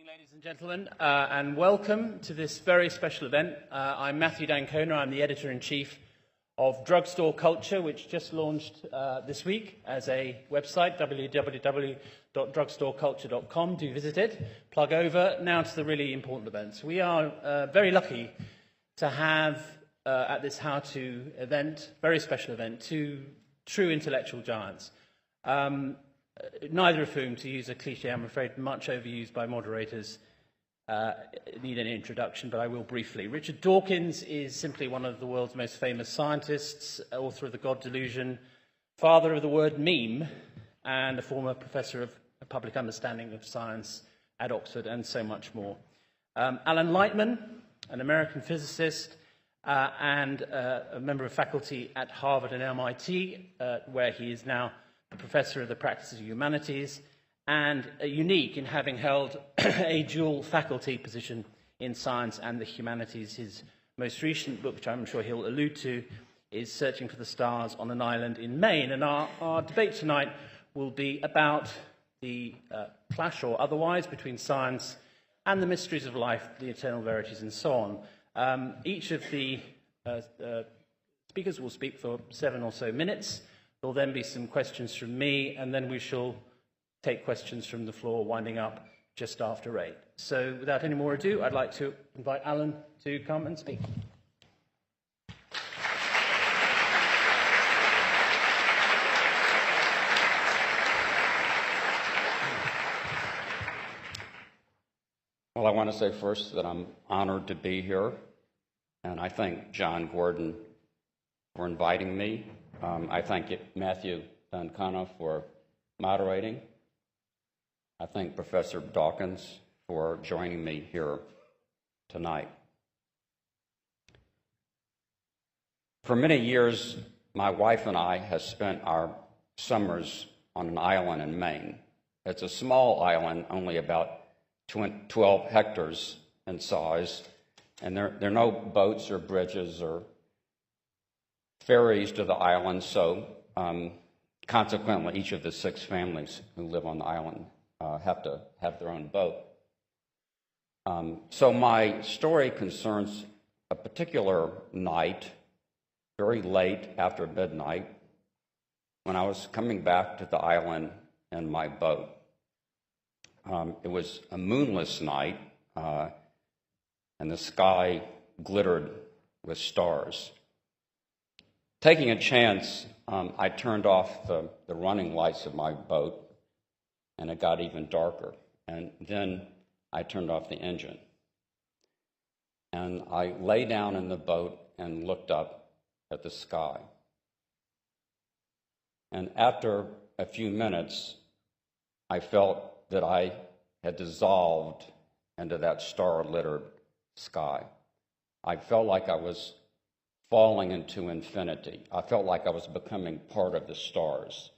evening, ladies and gentlemen, and welcome to this very special event. I'm Matthew Dancona. I'm the editor-in-chief of Drugstore Culture, which just launched this week as a website, www.drugstoreculture.com. Do visit it. Plug over. Now to the really important events. We are very lucky to have at this How To event, very special event, two true intellectual giants. Neither of whom, to use a cliche, I'm afraid, much overused by moderators, need any introduction, but I will briefly. Richard Dawkins is simply one of the world's most famous scientists, author of The God Delusion, father of the word meme, and a former professor of public understanding of science at Oxford, and so much more. Alan Lightman, an American physicist, and a member of faculty at Harvard and MIT, where he is now a professor of the practices of humanities, and unique in having held a dual faculty position in science and the humanities. His most recent book, which I'm sure he'll allude to, is Searching for the Stars on an Island in Maine. And our debate tonight will be about the clash or otherwise between science and the mysteries of life, the eternal verities, and so on. Each of the speakers will speak for 7 or so minutes. There will then be some questions from me, and then we shall take questions from the floor, winding up just after 8. So without any more ado, I'd like to invite Alan to come and speak. Well, I want to say first that I'm honored to be here, and I thank John Gordon for inviting me. I thank Matthew Dancona for moderating. I thank Professor Dawkins for joining me here tonight. For many years, my wife and I have spent our summers on an island in Maine. It's a small island, only about 12 hectares in size, and there are no boats or bridges or ferries to the island, so consequently each of the 6 families who live on the island have to have their own boat. So my story concerns a particular night, very late after midnight, when I was coming back to the island in my boat. It was a moonless night, and the sky glittered with stars. Taking a chance, I turned off the running lights of my boat, and it got even darker. And then I turned off the engine. And I lay down in the boat and looked up at the sky. And after a few minutes, I felt that I had dissolved into that star-littered sky. I felt like I was falling into infinity. I felt like I was becoming part of the stars.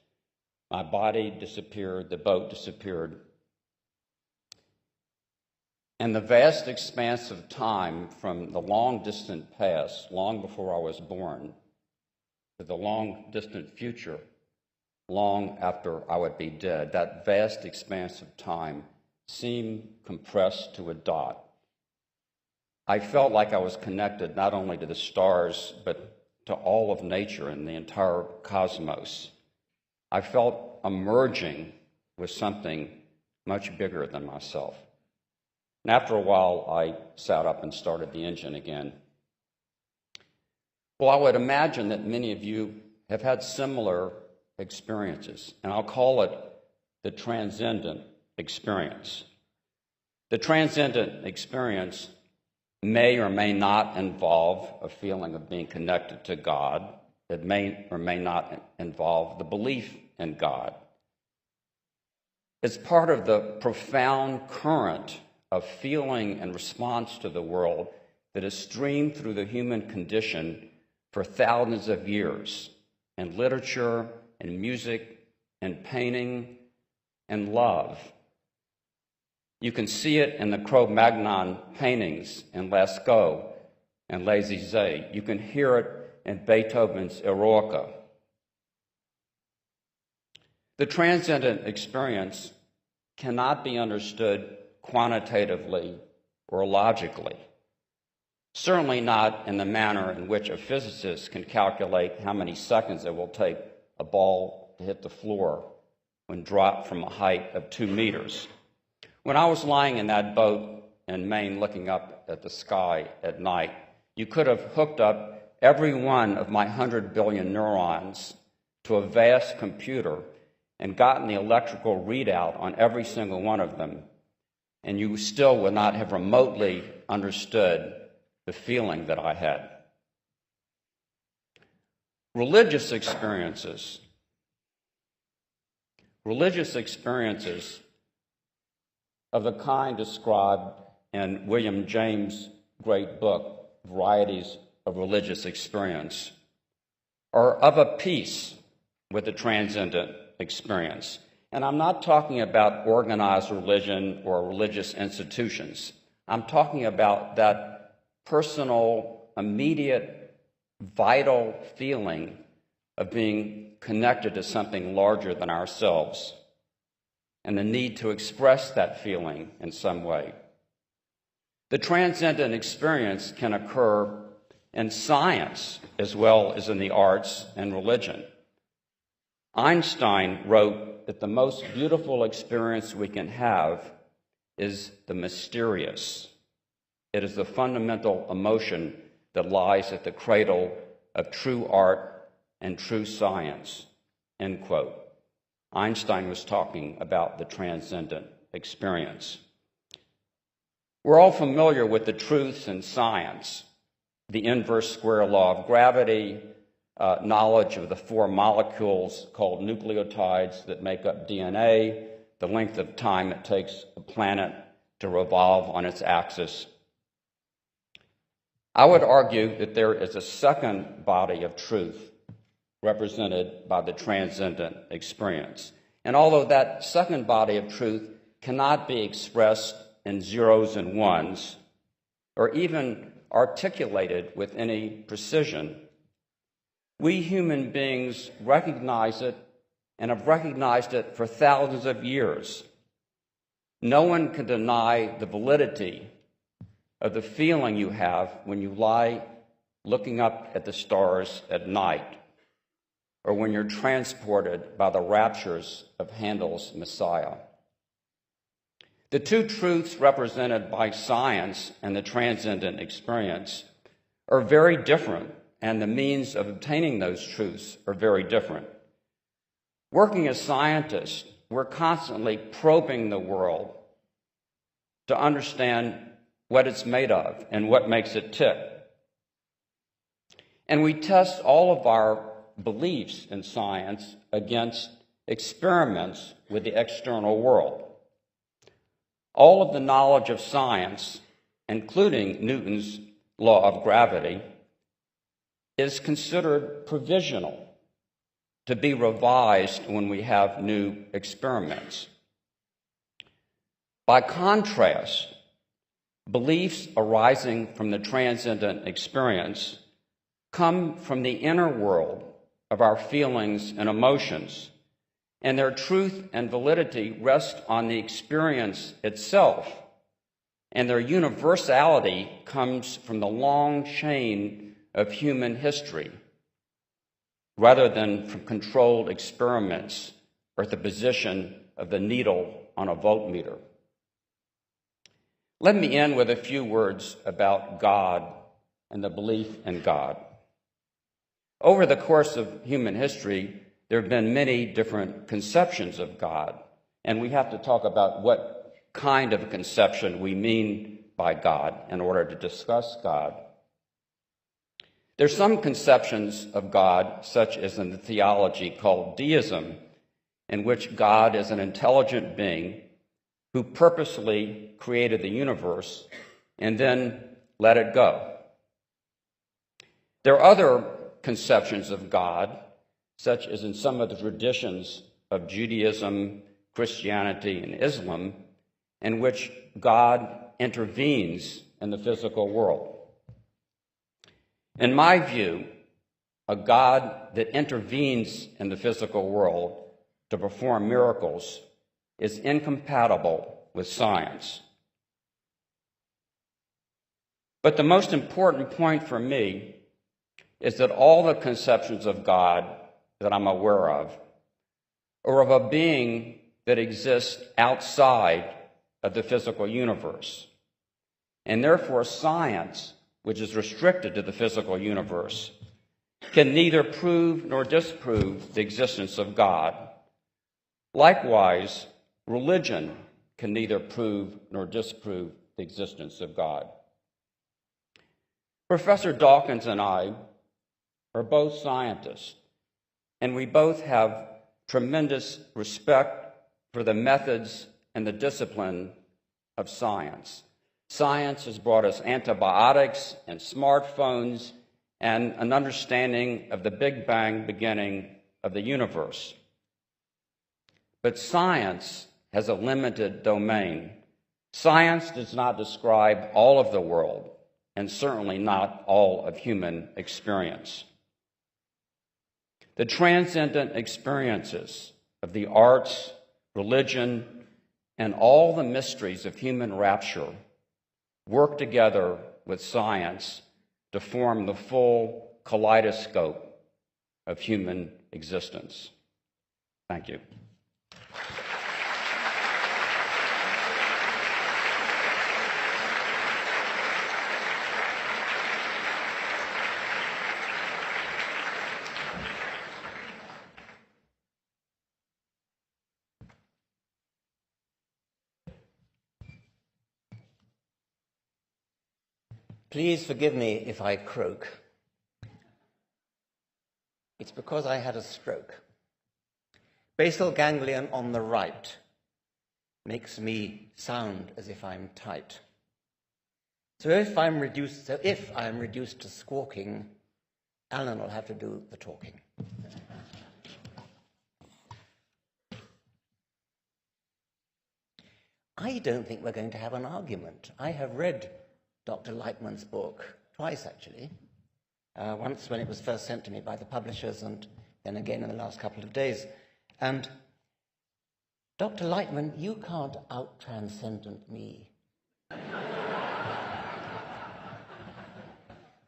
My body disappeared, the boat disappeared. And the vast expanse of time from the long distant past, long before I was born, to the long distant future, long after I would be dead, that vast expanse of time seemed compressed to a dot. I felt like I was connected not only to the stars, but to all of nature and the entire cosmos. I felt a merging with something much bigger than myself. And after a while, I sat up and started the engine again. Well, I would imagine that many of you have had similar experiences, and I'll call it the transcendent experience. The transcendent experience may or may not involve a feeling of being connected to God. It may or may not involve the belief in God. It's part of the profound current of feeling and response to the world that has streamed through the human condition for thousands of years in literature, in music, in painting, and love. You can see it in the Cro-Magnon paintings in Lascaux and Les Isées. You can hear it in Beethoven's Eroica. The transcendent experience cannot be understood quantitatively or logically. Certainly not in the manner in which a physicist can calculate how many seconds it will take a ball to hit the floor when dropped from a height of 2 meters. When I was lying in that boat in Maine looking up at the sky at night, you could have hooked up every one of my 100 billion neurons to a vast computer and gotten the electrical readout on every single one of them, and you still would not have remotely understood the feeling that I had. Religious experiences of the kind described in William James' great book, Varieties of Religious Experience, are of a piece with the transcendent experience. And I'm not talking about organized religion or religious institutions. I'm talking about that personal, immediate, vital feeling of being connected to something larger than ourselves, and the need to express that feeling in some way. The transcendent experience can occur in science as well as in the arts and religion. Einstein wrote that the most beautiful experience we can have is the mysterious. It is the fundamental emotion that lies at the cradle of true art and true science, end quote. Einstein was talking about the transcendent experience. We're all familiar with the truths in science, the inverse square law of gravity, knowledge of the 4 molecules called nucleotides that make up DNA, the length of time it takes a planet to revolve on its axis. I would argue that there is a second body of truth represented by the transcendent experience. And although that second body of truth cannot be expressed in zeros and ones, or even articulated with any precision, we human beings recognize it and have recognized it for thousands of years. No one can deny the validity of the feeling you have when you lie looking up at the stars at night, or when you're transported by the raptures of Handel's Messiah. The two truths represented by science and the transcendent experience are very different, and the means of obtaining those truths are very different. Working as scientists, we're constantly probing the world to understand what it's made of and what makes it tick. And we test all of our beliefs in science against experiments with the external world. All of the knowledge of science, including Newton's law of gravity, is considered provisional, to be revised when we have new experiments. By contrast, beliefs arising from the transcendent experience come from the inner world of our feelings and emotions, and their truth and validity rest on the experience itself, and their universality comes from the long chain of human history, rather than from controlled experiments or at the position of the needle on a voltmeter. Let me end with a few words about God and the belief in God. Over the course of human history, there have been many different conceptions of God, and we have to talk about what kind of conception we mean by God in order to discuss God. There's some conceptions of God, such as in the theology called deism, in which God is an intelligent being who purposely created the universe and then let it go. There are other conceptions of God, such as in some of the traditions of Judaism, Christianity, and Islam, in which God intervenes in the physical world. In my view, a God that intervenes in the physical world to perform miracles is incompatible with science. But the most important point for me is that all the conceptions of God that I'm aware of are of a being that exists outside of the physical universe. And therefore, science, which is restricted to the physical universe, can neither prove nor disprove the existence of God. Likewise, religion can neither prove nor disprove the existence of God. Professor Dawkins and I are both scientists, and we both have tremendous respect for the methods and the discipline of science. Science has brought us antibiotics and smartphones and an understanding of the Big Bang beginning of the universe. But science has a limited domain. Science does not describe all of the world, and certainly not all of human experience. The transcendent experiences of the arts, religion, and all the mysteries of human rapture work together with science to form the full kaleidoscope of human existence. Thank you. Please forgive me if I croak. It's because I had a stroke. Basal ganglion on the right makes me sound as if I'm tight. So if I'm reduced to squawking, Alan will have to do the talking. I don't think we're going to have an argument. I have read Dr. Lightman's book twice, actually. Once when it was first sent to me by the publishers, and then again in the last couple of days. And Dr. Lightman, you can't out-transcendent me.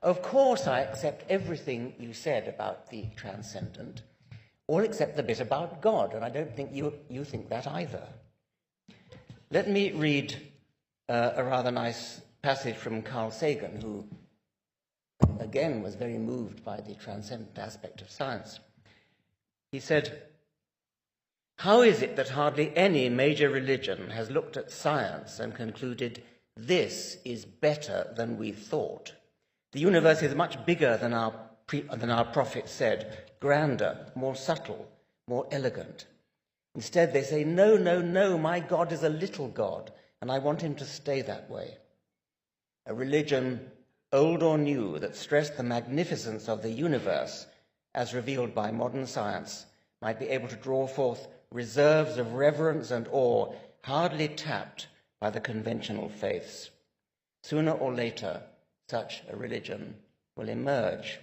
Of course, I accept everything you said about the transcendent, all except the bit about God, and I don't think you think that either. Let me read a rather nice passage from Carl Sagan, who, again, was very moved by the transcendent aspect of science. He said, "How is it that hardly any major religion has looked at science and concluded this is better than we thought? The universe is much bigger than our prophet said, grander, more subtle, more elegant. Instead, they say, no, no, no, my God is a little God, and I want him to stay that way. A religion, old or new, that stressed the magnificence of the universe as revealed by modern science might be able to draw forth reserves of reverence and awe hardly tapped by the conventional faiths. Sooner or later, such a religion will emerge."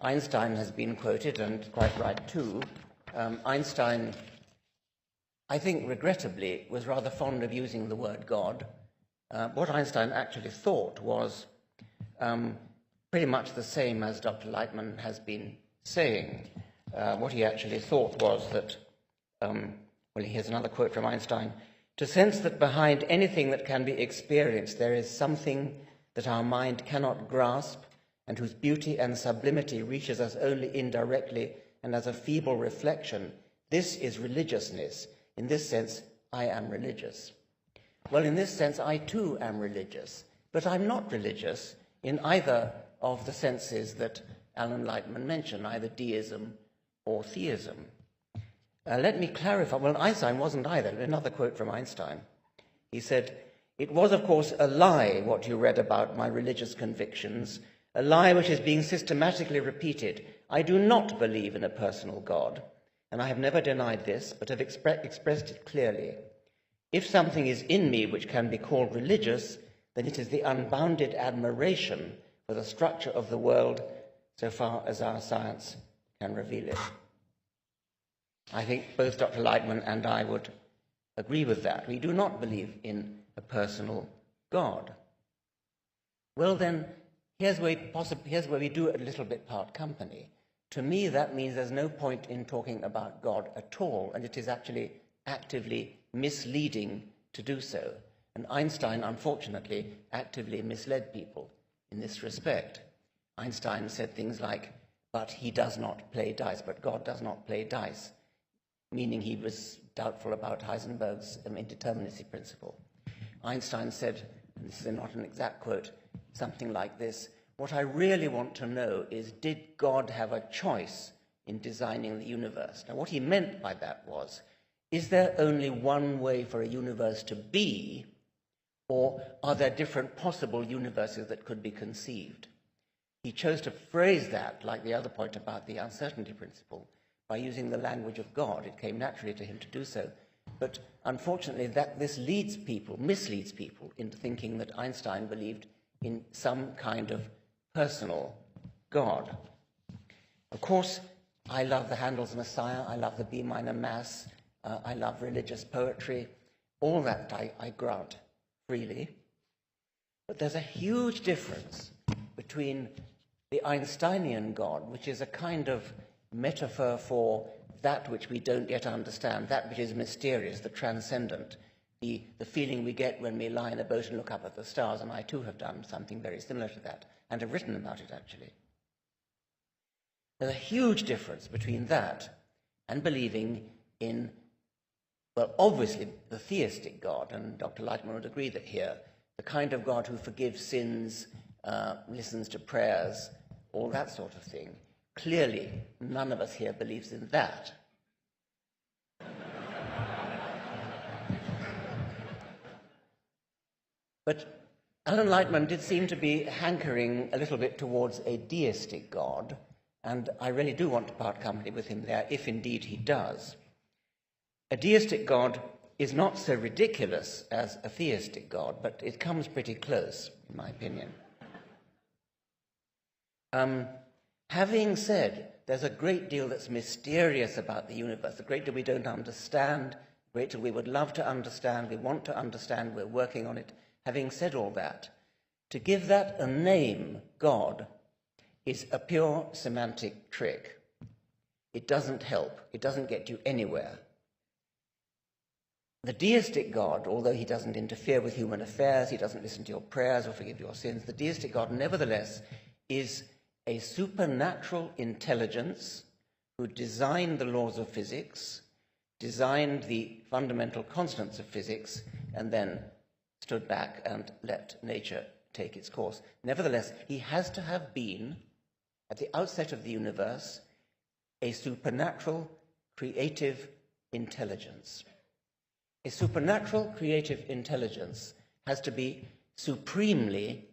Einstein has been quoted, and quite right too. Einstein, I think regrettably, was rather fond of using the word God. What Einstein actually thought was pretty much the same as Dr. Lightman has been saying. What he actually thought was that, here's another quote from Einstein, "To sense that behind anything that can be experienced there is something that our mind cannot grasp and whose beauty and sublimity reaches us only indirectly and as a feeble reflection, this is religiousness. In this sense, I am religious." Well, in this sense, I too am religious, but I'm not religious in either of the senses that Alan Lightman mentioned, either deism or theism. Let me clarify. Well, Einstein wasn't either. Another quote from Einstein. He said, "It was, of course, a lie what you read about my religious convictions, a lie which is being systematically repeated. I do not believe in a personal God, and I have never denied this, but have expressed it clearly. If something is in me which can be called religious, then it is the unbounded admiration for the structure of the world so far as our science can reveal it." I think both Dr. Lightman and I would agree with that. We do not believe in a personal God. Well, then, here's where we do a little bit part company. To me, that means there's no point in talking about God at all, and it is actually actively misleading to do so. And Einstein, unfortunately, actively misled people in this respect. Einstein said things like, but he does not play dice, but God does not play dice, meaning he was doubtful about Heisenberg's indeterminacy principle. Einstein said, and this is not an exact quote, something like this: what I really want to know is, did God have a choice in designing the universe? Now, what he meant by that was, is there only one way for a universe to be, or are there different possible universes that could be conceived? He chose to phrase that, like the other point about the uncertainty principle, by using the language of God. It came naturally to him to do so. But unfortunately, this misleads people into thinking that Einstein believed in some kind of personal God. Of course, I love the Handel's Messiah, I love the B minor Mass, I love religious poetry. All that I grant freely. But there's a huge difference between the Einsteinian God, which is a kind of metaphor for that which we don't yet understand, that which is mysterious, the transcendent, the feeling we get when we lie in a boat and look up at the stars, and I too have done something very similar to that, and have written about it, actually. There's a huge difference between that and believing in, well, obviously the theistic God, and Dr. Lightman would agree that here, the kind of God who forgives sins, listens to prayers, all that sort of thing. Clearly, none of us here believes in that. But Alan Lightman did seem to be hankering a little bit towards a deistic God, and I really do want to part company with him there, if indeed he does. A deistic God is not so ridiculous as a theistic God, but it comes pretty close, in my opinion. Having said, there's a great deal that's mysterious about the universe, a great deal we don't understand, a great deal we would love to understand, we want to understand, we're working on it. Having said all that, to give that a name, God, is a pure semantic trick. It doesn't help. It doesn't get you anywhere. The deistic God, although he doesn't interfere with human affairs, he doesn't listen to your prayers or forgive your sins, the deistic God, nevertheless, is a supernatural intelligence who designed the laws of physics, designed the fundamental constants of physics, and then stood back and let nature take its course. Nevertheless, he has to have been, at the outset of the universe, a supernatural creative intelligence. A supernatural creative intelligence has to be supremely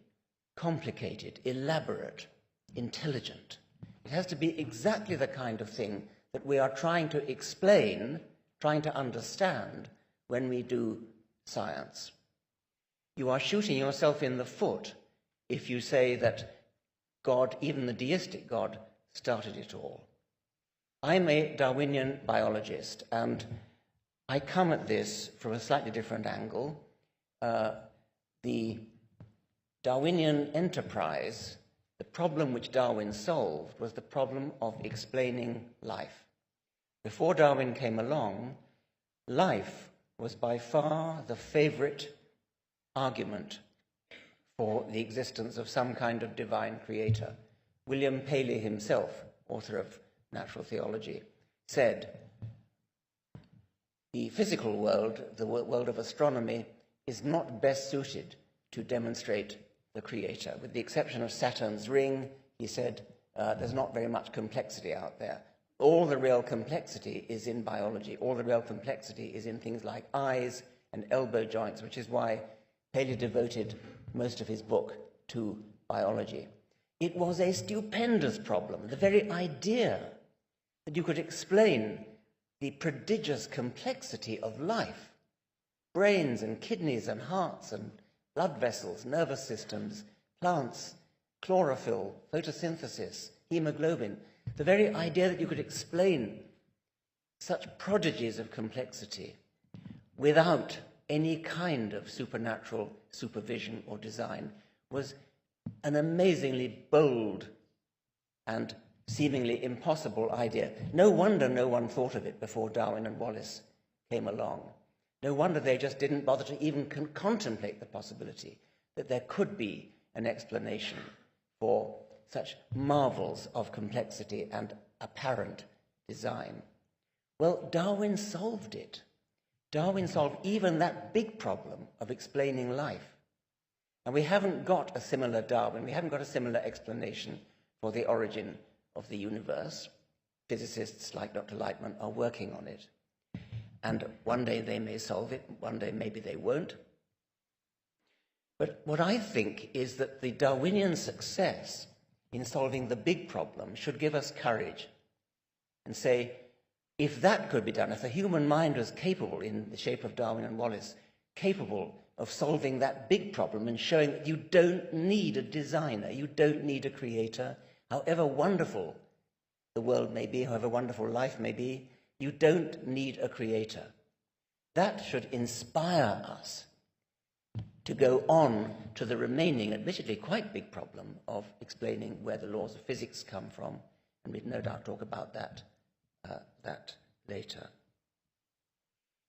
complicated, elaborate, intelligent. It has to be exactly the kind of thing that we are trying to explain, trying to understand when we do science. You are shooting yourself in the foot if you say that God, even the deistic God, started it all. I'm a Darwinian biologist, and I come at this from a slightly different angle. The Darwinian enterprise, the problem which Darwin solved, was the problem of explaining life. Before Darwin came along, life was by far the favorite argument for the existence of some kind of divine creator. William Paley himself, author of Natural Theology, said, the physical world, the world of astronomy, is not best suited to demonstrate the creator. With the exception of Saturn's ring, he said, there's not very much complexity out there. All the real complexity is in biology. All the real complexity is in things like eyes and elbow joints, which is why Paley devoted most of his book to biology. It was a stupendous problem. The very idea that you could explain the prodigious complexity of life, brains and kidneys and hearts and blood vessels, nervous systems, plants, chlorophyll, photosynthesis, hemoglobin, the very idea that you could explain such prodigies of complexity without any kind of supernatural supervision or design was an amazingly bold and seemingly impossible idea. No wonder no one thought of it before Darwin and Wallace came along. No wonder they just didn't bother to even contemplate the possibility that there could be an explanation for such marvels of complexity and apparent design. Well, Darwin solved it. Darwin solved even that big problem of explaining life. And we haven't got a similar Darwin, we haven't got a similar explanation for the origin of the universe. Physicists like Dr. Lightman are working on it. And one day they may solve it, one day maybe they won't. But what I think is that the Darwinian success in solving the big problem should give us courage and say, if that could be done, if the human mind was capable, in the shape of Darwin and Wallace, capable of solving that big problem and showing that you don't need a designer, you don't need a creator, however wonderful the world may be, however wonderful life may be, you don't need a creator. That should inspire us to go on to the remaining, admittedly quite big problem of explaining where the laws of physics come from, and we'll no doubt talk about that later.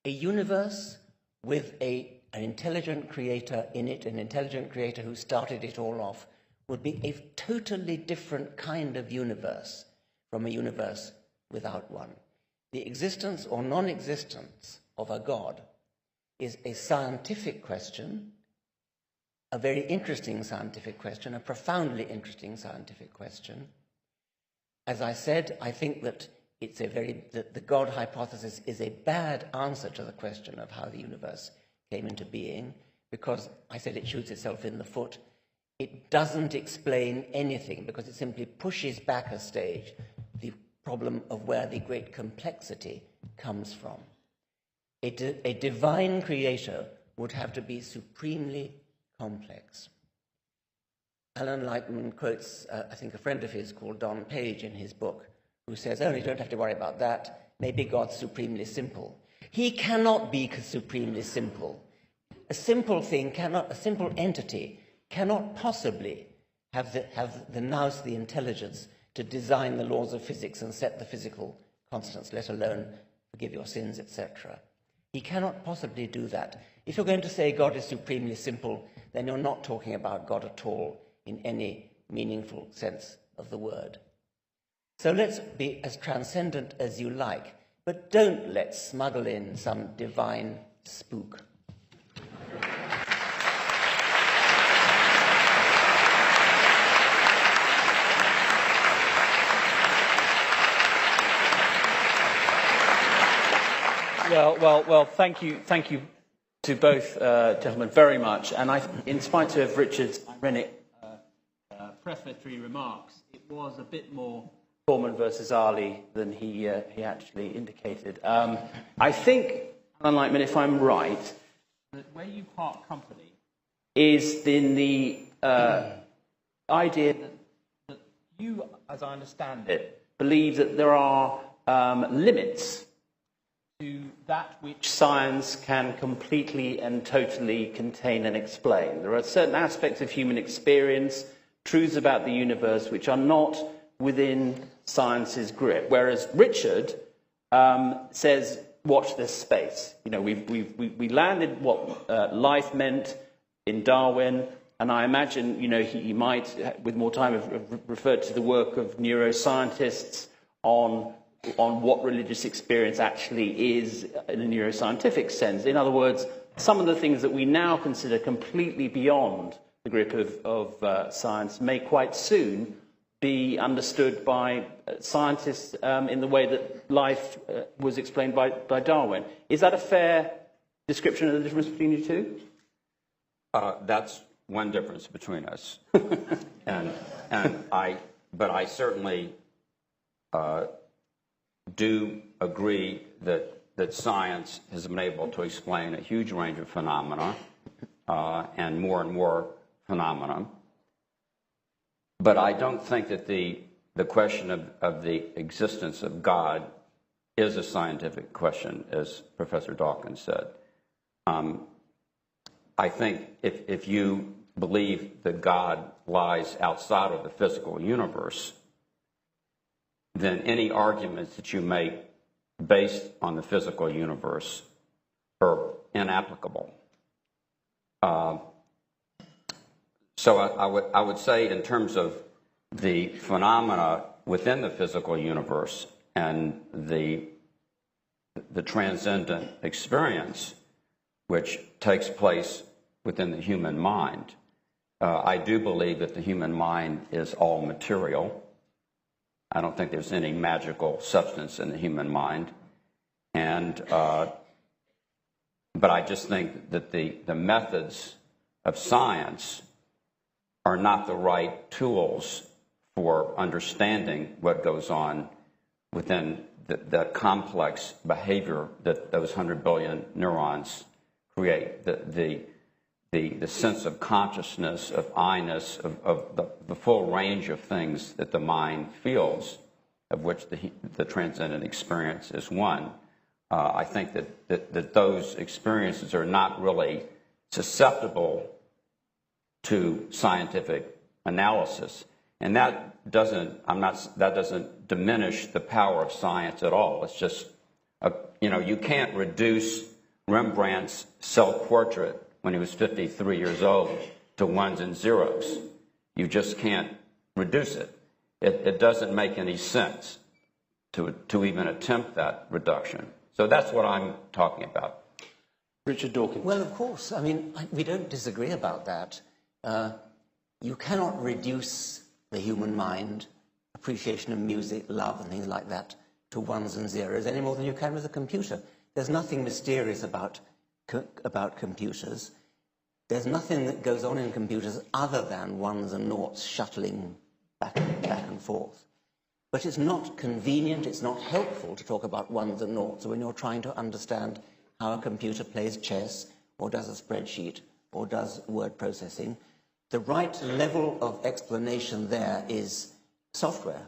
A universe with an intelligent creator in it, an intelligent creator who started it all off, would be a totally different kind of universe from a universe without one. The existence or non-existence of a God is a scientific question, a very interesting scientific question, a profoundly interesting scientific question. As I said, I think that the God hypothesis is a bad answer to the question of how the universe came into being, because I said it shoots itself in the foot. It doesn't explain anything, because it simply pushes back a stage the problem of where the great complexity comes from. A divine creator would have to be supremely complex. Alan Lightman quotes, I think, a friend of his called Don Page in his book, who says, oh, you don't have to worry about that. Maybe God's supremely simple. He cannot be supremely simple. A simple entity cannot possibly have the nous, the intelligence, to design the laws of physics and set the physical constants, let alone forgive your sins, etc. He cannot possibly do that. If you're going to say God is supremely simple, then you're not talking about God at all in any meaningful sense of the word. So let's be as transcendent as you like, but don't let's smuggle in some divine spook. Well, thank you to both gentlemen very much. And in spite of Richard's ironic prefatory remarks, it was a bit more Corman versus Ali than he actually indicated. I think, Alan Lightman, if I'm right, that where you part company is in the idea that you, as I understand it, believe that there are limits to that which science can completely and totally contain and explain. There are certain aspects of human experience, truths about the universe, which are not within science's grip. Whereas Richard says, watch this space. You know, we landed what life meant in Darwin, and I imagine, you know, he might, with more time, have referred to the work of neuroscientists on what religious experience actually is in a neuroscientific sense. In other words, some of the things that we now consider completely beyond the grip of science may quite soon be understood by scientists in the way that life was explained by Darwin. Is that a fair description of the difference between you two? That's one difference between us. But I certainly do agree that science has been able to explain a huge range of phenomena and more phenomena. But I don't think that the question of the existence of God is a scientific question, as Professor Dawkins said. I think if you believe that God lies outside of the physical universe, then any arguments that you make based on the physical universe are inapplicable. So I would say, in terms of the phenomena within the physical universe and the transcendent experience which takes place within the human mind, I do believe that the human mind is all material. I don't think there's any magical substance in the human mind. But I just think that the methods of science are not the right tools for understanding what goes on within the complex behavior that those 100 billion neurons create. The sense of consciousness, of I-ness, of the full range of things that the mind feels, of which the transcendent experience is one. I think that those experiences are not really susceptible to scientific analysis, and that doesn't diminish the power of science at all. It's just you can't reduce Rembrandt's self-portrait when he was 53 years old to ones and zeros. You just can't reduce it. It doesn't make any sense to even attempt that reduction. So that's what I'm talking about. Richard Dawkins. Well, of course. I mean, we don't disagree about that. You cannot reduce the human mind, appreciation of music, love, and things like that, to ones and zeros any more than you can with a computer. There's nothing mysterious about computers. There's nothing that goes on in computers other than ones and noughts shuttling back and forth. But it's not convenient, it's not helpful to talk about ones and noughts when you're trying to understand how a computer plays chess, or does a spreadsheet, or does word processing. The right level of explanation there is software.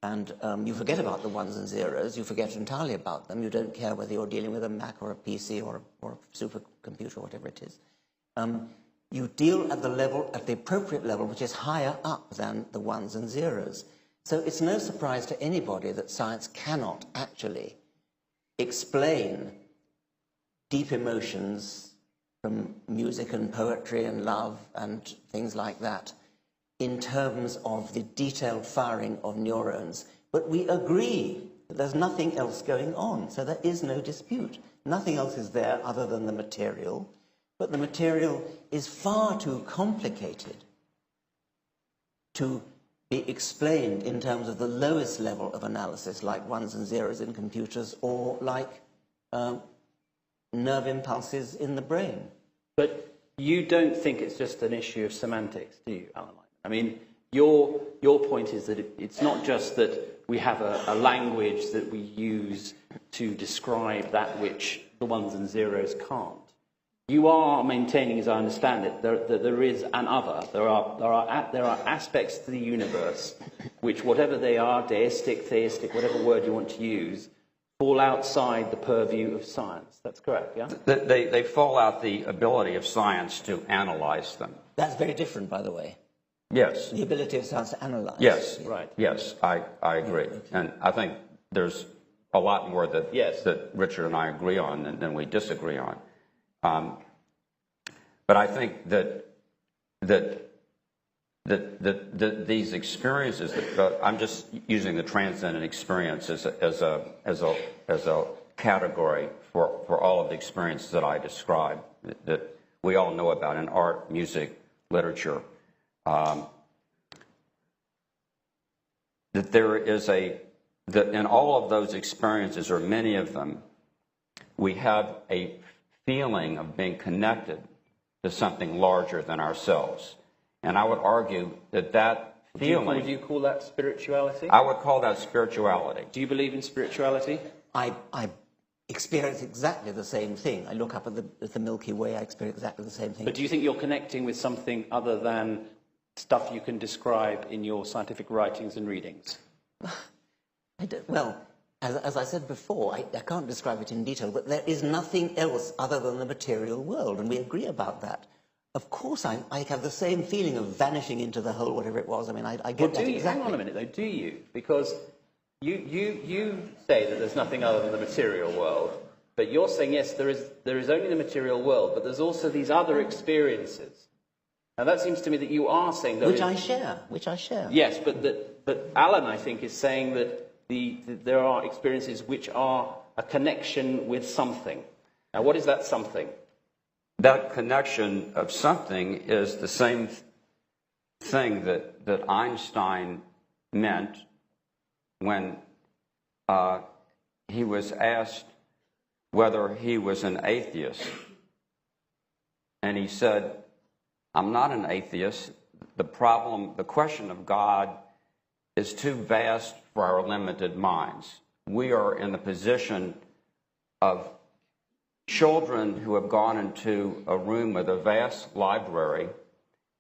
And you forget about the ones and zeros, you forget entirely about them. You don't care whether you're dealing with a Mac or a PC or a supercomputer or whatever it is. You deal at the appropriate level, which is higher up than the ones and zeros. So it's no surprise to anybody that science cannot actually explain deep emotions from music and poetry and love and things like that in terms of the detailed firing of neurons. But we agree that there's nothing else going on, so there is no dispute. Nothing else is there other than the material, but the material is far too complicated to be explained in terms of the lowest level of analysis, like ones and zeros in computers, or like nerve impulses in the brain. But you don't think it's just an issue of semantics, do you, Alan? I mean, your point is that it's not just that we have a language that we use to describe that which the ones and zeros can't. You are maintaining, as I understand it, that there is an other. There are aspects to the universe which, whatever they are, deistic, theistic, whatever word you want to use, fall outside the purview of science. That's correct, yeah? They fall out the ability of science to analyze them. That's very different, by the way. Yes. The ability of science to analyze. Yes. Right. Yes, I agree. And I think there's a lot more that Richard and I agree on than we disagree on. But I think that these experiences, I'm just using the transcendent experience as a category for all of the experiences that I described, that we all know about in art, music, literature. That there is that in all of those experiences, or many of them, we have a feeling of being connected to something larger than ourselves. And I would argue that feeling... Would you call that spirituality? I would call that spirituality. Do you believe in spirituality? I experience exactly the same thing. I look up at the Milky Way, I experience exactly the same thing. But do you think you're connecting with something other than stuff you can describe in your scientific writings and readings? Well, as I said before, I can't describe it in detail, but there is nothing else other than the material world, and we agree about that. Of course, I have the same feeling of vanishing into the hole, whatever it was. I mean, I get Well, that do you, exactly. hang on a minute, though, do you? Because you say that there's nothing other than the material world, but you're saying, yes, there is only the material world, but there's also these other experiences. Now, that seems to me that you are saying... Which I share. Yes, but Alan, I think, is saying that there are experiences which are a connection with something. Now, what is that something? That connection of something is the same thing that Einstein meant when he was asked whether he was an atheist. And he said, I'm not an atheist. The question of God is too vast for our limited minds. We are in the position of children who have gone into a room with a vast library,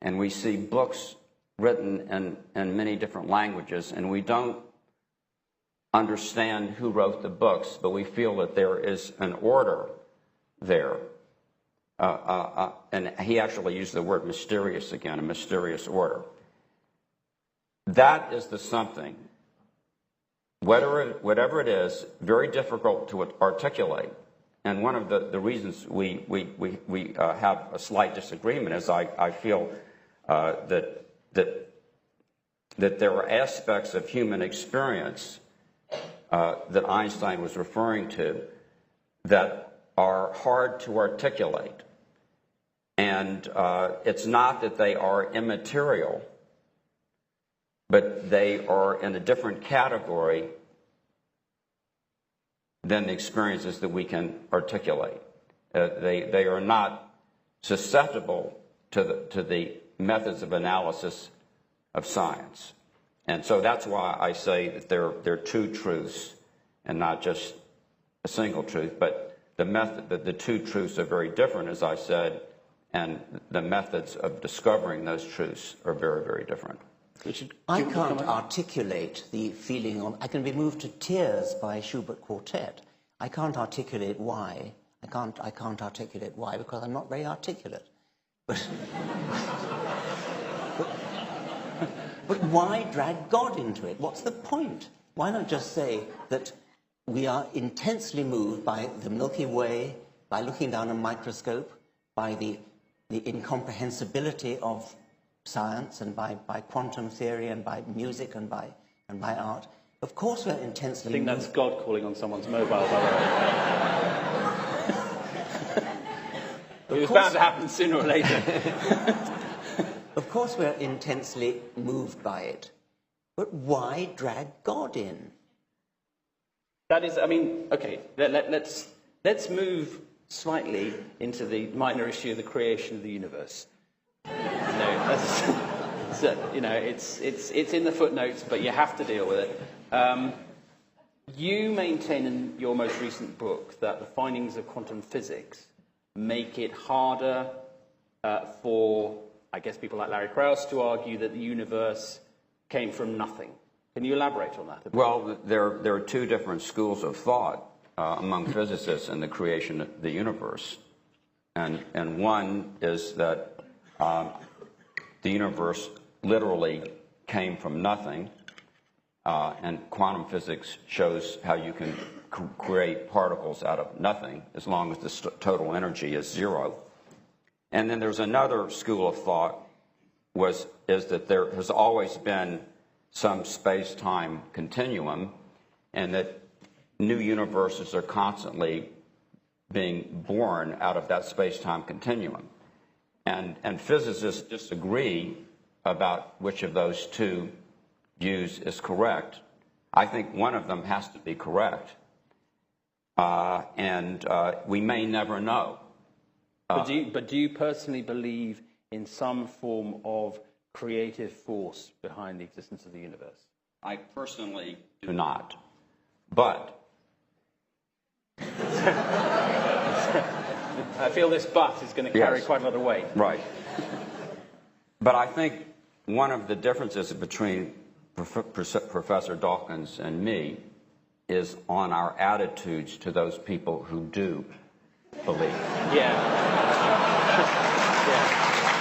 and we see books written in many different languages, and we don't understand who wrote the books, but we feel that there is an order there. And he actually used the word mysterious again, a mysterious order. That is the something. Whatever it is, very difficult to articulate. And one of the reasons we have a slight disagreement is I feel that there are aspects of human experience that Einstein was referring to that are hard to articulate. And it's not that they are immaterial, but they are in a different category than the experiences that we can articulate. They are not susceptible to the methods of analysis of science. And so that's why I say that they're two truths and not just a single truth. But the two truths are very different, as I said, and the methods of discovering those truths are very, very different. I can't articulate the feeling of... I can be moved to tears by Schubert Quartet. I can't articulate why. I can't articulate why because I'm not very articulate. But why drag God into it? What's the point? Why not just say that we are intensely moved by the Milky Way, by looking down a microscope, by the incomprehensibility of science and by quantum theory and by music and by art. Of course we're intensely moved. I think that's God calling on someone's mobile, by the way. It was bound to happen sooner or later. Of course we're intensely moved by it. But why drag God in? That is, I mean, okay, let's move slightly into the minor issue of the creation of the universe. It's in the footnotes, but you have to deal with it. You maintain in your most recent book that the findings of quantum physics make it harder for, I guess, people like Larry Krauss to argue that the universe came from nothing. Can you elaborate on that a bit? Well, there are two different schools of thought among physicists in the creation of the universe. And one is that the universe literally came from nothing, and quantum physics shows how you can create particles out of nothing as long as the total energy is zero. And then there's another school of thought is that there has always been some space-time continuum, and that new universes are constantly being born out of that space-time continuum. And physicists disagree about which of those two views is correct. I think one of them has to be correct. And we may never know. But do you personally believe in some form of creative force behind the existence of the universe? I personally do not. But I feel this but is going to carry quite a lot of weight. Right. But I think one of the differences between Professor Dawkins and me is on our attitudes to those people who do believe. Yeah. Yeah.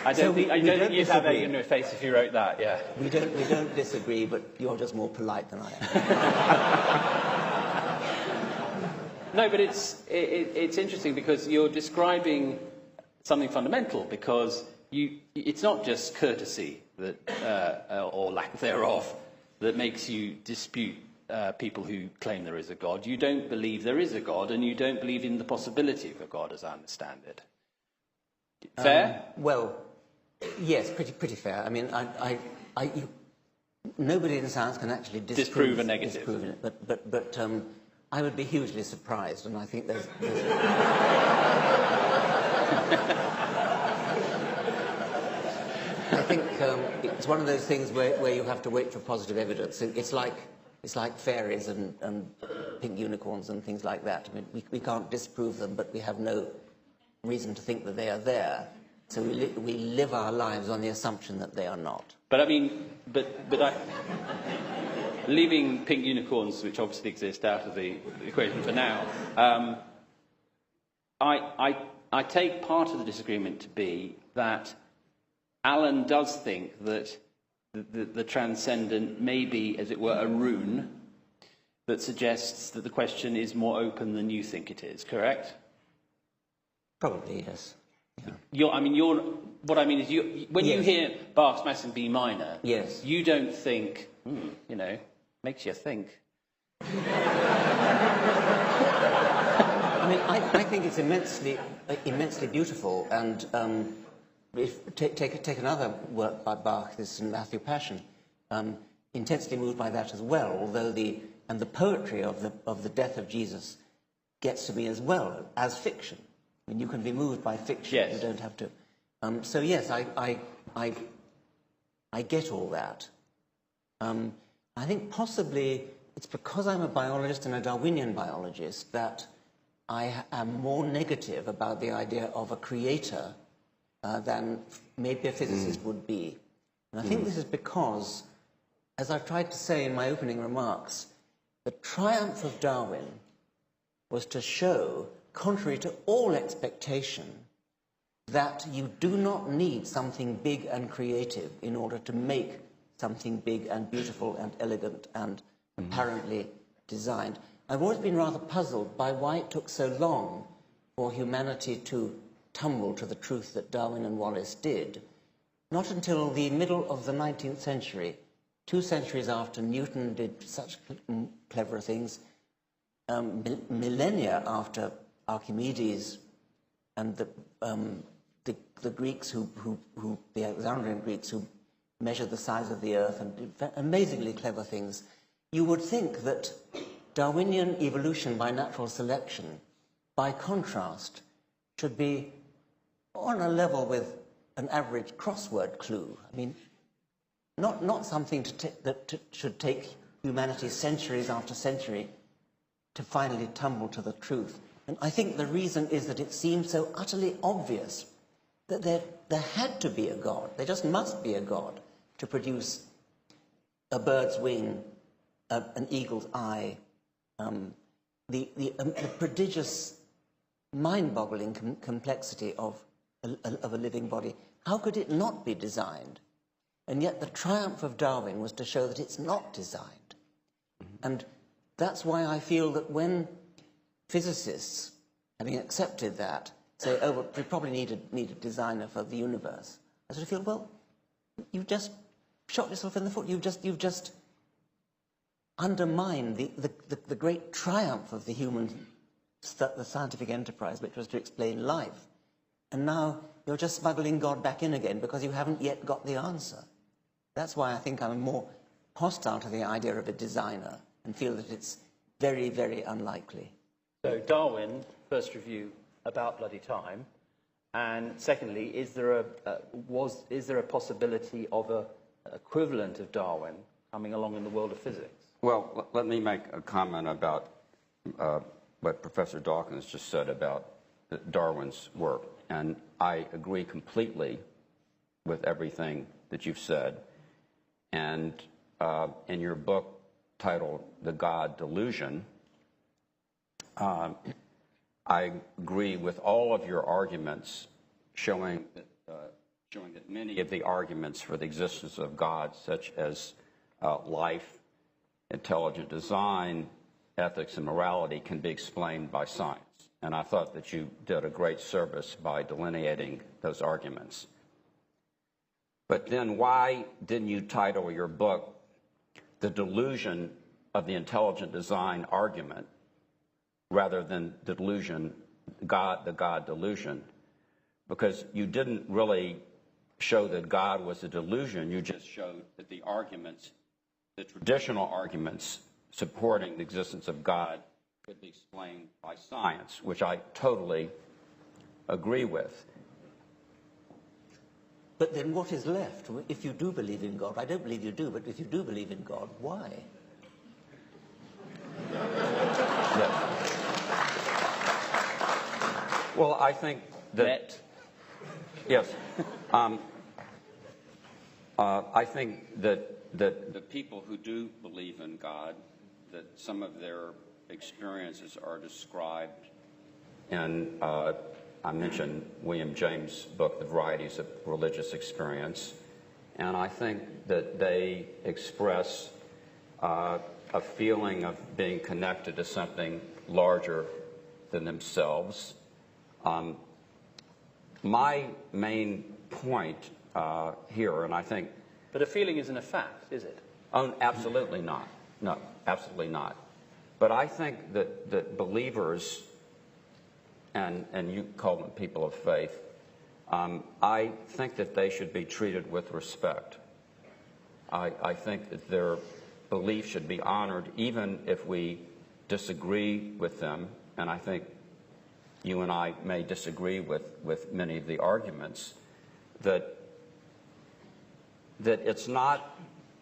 I don't think you'd have that in your face if you wrote that, yeah. We don't disagree, but you're just more polite than I am. No, but it's interesting because you're describing something fundamental, because it's not just courtesy that, or lack thereof, that makes you dispute people who claim there is a God. You don't believe there is a God, and you don't believe in the possibility of a God, as I understand it. Fair? Well, yes, pretty fair. I mean, nobody in science can actually disprove a negative. Disprove it, but I would be hugely surprised, and I think there's I think it's one of those things where you have to wait for positive evidence. It's like fairies and pink unicorns and things like that. I mean, we can't disprove them, but we have no reason to think that they are there. So we live our lives on the assumption that they are not. But I mean, leaving pink unicorns, which obviously exist, out of the equation for now, I take part of the disagreement to be that Alan does think that the transcendent may be, as it were, a rune that suggests that the question is more open than you think it is, correct? Probably, yes. Yeah. What I mean is, when yes. you hear Bach's Mass in B minor, yes. you don't think, makes you think. I mean, I think it's immensely beautiful, and take another work by Bach, this St. Matthew Passion, intensely moved by that as well. Although the poetry of the death of Jesus gets to me as well as fiction. I mean, you can be moved by fiction. Yes. You don't have to. So yes, I get all that. I think possibly it's because I'm a biologist and a Darwinian biologist that I am more negative about the idea of a creator than maybe a physicist would be. And I think this is because, as I've tried to say in my opening remarks, the triumph of Darwin was to show, contrary to all expectation, that you do not need something big and creative in order to make something big and beautiful and elegant and apparently designed. I've always been rather puzzled by why it took so long for humanity to tumble to the truth that Darwin and Wallace did. Not until the middle of the 19th century, 2 centuries after Newton did such clever things, millennia after Archimedes and the Greeks the Alexandrian Greeks who measured the size of the earth and did amazingly clever things, you would think that Darwinian evolution by natural selection, by contrast, should be on a level with an average crossword clue. I mean, not something that should take humanity centuries after century to finally tumble to the truth. And I think the reason is that it seems so utterly obvious that there had to be a God. There just must be a God to produce a bird's wing, an eagle's eye, the prodigious, mind-boggling complexity of a living body. How could it not be designed? And yet the triumph of Darwin was to show that it's not designed. And that's why I feel that when physicists, having accepted that, say, oh, well, we probably need a designer for the universe, I sort of feel, well, you've just shot yourself in the foot. You've just undermined the great triumph of the scientific enterprise, which was to explain life. And now you're just smuggling God back in again because you haven't yet got the answer. That's why I think I'm more hostile to the idea of a designer and feel that it's very, very unlikely. So Darwin, first review, about bloody time. And secondly, is there a possibility of an equivalent of Darwin coming along in the world of physics? Well, let me make a comment about what Professor Dawkins just said about Darwin's work. And I agree completely with everything that you've said. And in your book titled The God Delusion, I agree with all of your arguments showing that showing that many of the arguments for the existence of God, such as life, intelligent design, ethics, and morality, can be explained by science. And I thought that you did a great service by delineating those arguments. But then why didn't you title your book The Delusion of the Intelligent Design Argument, rather than the delusion, the God delusion? Because you didn't really show that God was a delusion. You just showed that the arguments, the traditional arguments supporting the existence of God, could be explained by science, which I totally agree with. But then what is left if you do believe in God? I don't believe you do, but if you do believe in God, why? Yes. Well, I think that... Yes. I think that the people who do believe in God, that some of their experiences are described in, I mentioned William James' book, The Varieties of Religious Experience, and I think that they express a feeling of being connected to something larger than themselves. My main point here, and I think... But a feeling isn't a fact, is it? Oh, absolutely not. No, absolutely not. But I think that believers, and you call them people of faith, I think that they should be treated with respect. I think that their belief should be honored, even if we disagree with them, and I think you and I may disagree with many of the arguments, that it's not,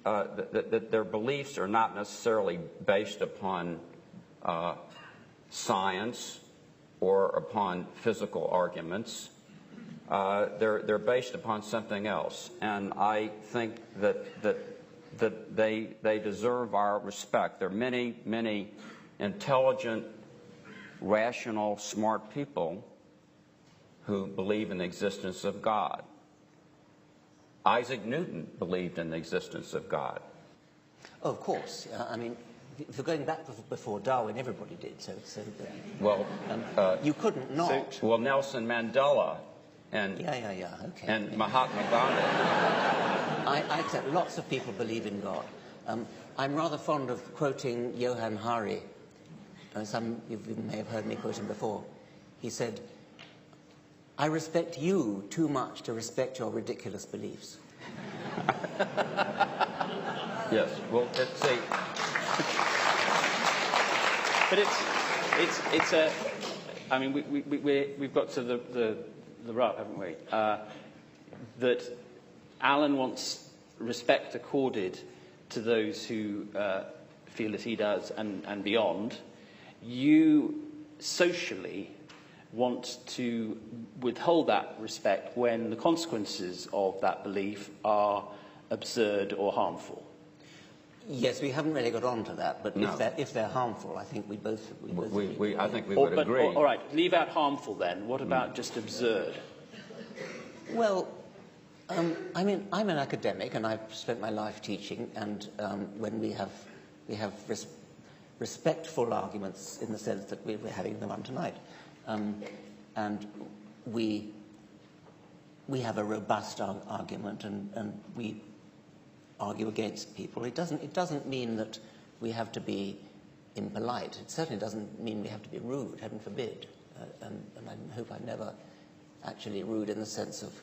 that their beliefs are not necessarily based upon science or upon physical arguments. They're based upon something else, and I think that they deserve our respect. There are many intelligent, rational, smart people who believe in the existence of God. Isaac Newton believed in the existence of God. Oh, of course. I mean, if you're going back before Darwin, everybody did. Well, you couldn't not. Well, Nelson Mandela and Okay. and Mahatma Gandhi. I accept lots of people believe in God. I'm rather fond of quoting Johann Hari. Some of you may have heard me quote him before. He said, "I respect you too much to respect your ridiculous beliefs." Yes. Well, let's see. But it's a. I mean, we've got to the rub, haven't we? That Alan wants respect accorded to those who feel as he does and beyond. You socially want to withhold that respect when the consequences of that belief are absurd or harmful. Yes, we haven't really got on to that, but no. if they're harmful, I think we both I think we would agree. All right, leave out harmful then. What about just absurd? Well, I mean, I'm an academic and I've spent my life teaching, and when we have respectful arguments in the sense that we're having the one tonight, and we have a robust argument, and we argue against people. It doesn't mean that we have to be impolite. It certainly doesn't mean we have to be rude, heaven forbid. And I hope I'm never actually rude in the sense of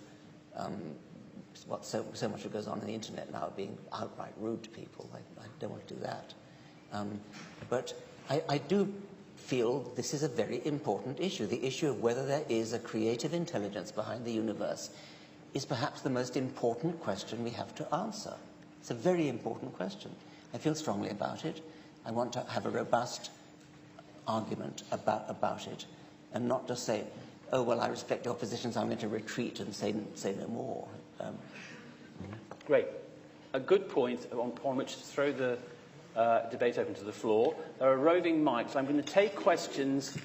what so much that goes on the internet now, being outright rude to people. I don't want to do that. But I do feel this is a very important issue. The issue of whether there is a creative intelligence behind the universe is perhaps the most important question we have to answer. It's a very important question. I feel strongly about it. I want to have a robust argument about it, and not just say, oh, well, I respect your positions, I'm going to retreat and say no more. Great. A good point on which to throw the debate open to the floor. There are roving mics. I'm going to take questions